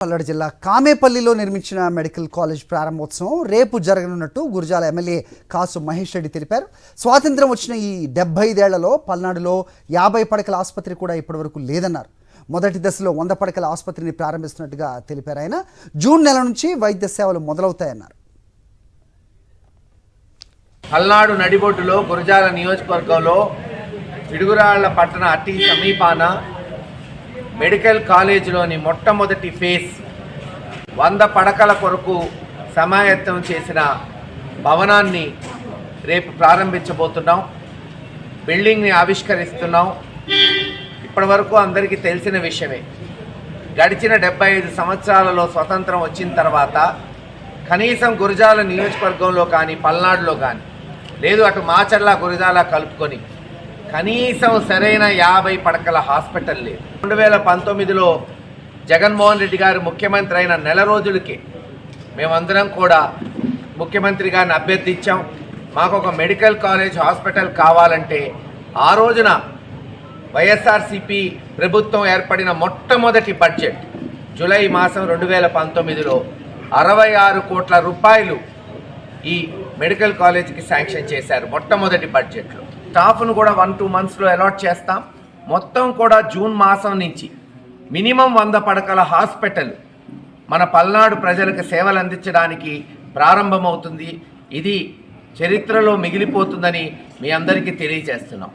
పల్నాడు జిల్లా కామేపల్లిలో నిర్మించిన medical college ప్రారంభోత్సవం రేపు జరగనున్నట్టు గురజాల ఎమ్మెల్యే కాసు మహేష్ రెడ్డి తెలిపారు. స్వాతంత్ర్యం వచ్చిన ఈ 75 ఏళ్లలో పల్నాడులో 50 పడకల ఆసుపత్రి కూడా ఇప్పటివరకు లేదన్నారు. మొదటి దశలో 100 పడకల ఆసుపత్రిని ప్రారంభిస్తున్నట్టుగా తెలిపారు. ఆయన జూన్ నెల నుంచి వైద్య సేవలు మొదలవుతాయన్నారు. పల్నాడు నడిబొడ్డులో గురజాల నియోజకవర్గంలో పిడుగురాళ్ల పట్టణ అతి సమీపాన మెడికల్ కాలేజీలోని మొట్టమొదటి ఫేజ్ 100 పడకల కొరకు సమాయత్తం చేసిన భవనాన్ని రేపు ప్రారంభించబోతున్నాం. బిల్డింగ్ని ఆవిష్కరిస్తున్నాం. ఇప్పటి వరకు అందరికీ తెలిసిన విషయమే. గడిచిన 75 సంవత్సరాలలో స్వతంత్రం వచ్చిన తర్వాత కనీసం గురజాల నియోజకవర్గంలో కానీ పల్నాడులో కానీ లేదు, అటు మాచర్ల గురజాల కలుపుకొని కనీసం సరైన 50 పడకల హాస్పిటల్ లేదు. 2019లో జగన్మోహన్ రెడ్డి గారు ముఖ్యమంత్రి అయిన నెల రోజులకి మేమందరం కూడా ముఖ్యమంత్రి గారిని అభ్యర్థించాం. మాకు ఒక మెడికల్ కాలేజ్ హాస్పిటల్ కావాలంటే ఆ రోజున వైఎస్ఆర్సీపీ ప్రభుత్వం ఏర్పడిన మొట్టమొదటి బడ్జెట్ జూలై మాసం 2019లో 66 కోట్ల రూపాయలు ఈ మెడికల్ కాలేజీకి శాంక్షన్ చేశారు మొట్టమొదటి బడ్జెట్లో. స్టాఫ్ను కూడా 1-2 మంత్స్లో అలాట్ చేస్తాం. మొత్తం కూడా జూన్ మాసం నుంచి మినిమం 100 పడకల హాస్పిటల్ మన పల్నాడు ప్రజలకు సేవలు అందించడానికి ప్రారంభమవుతుంది. ఇది చరిత్రలో మిగిలిపోతుందని మీ అందరికీ తెలియజేస్తున్నాం.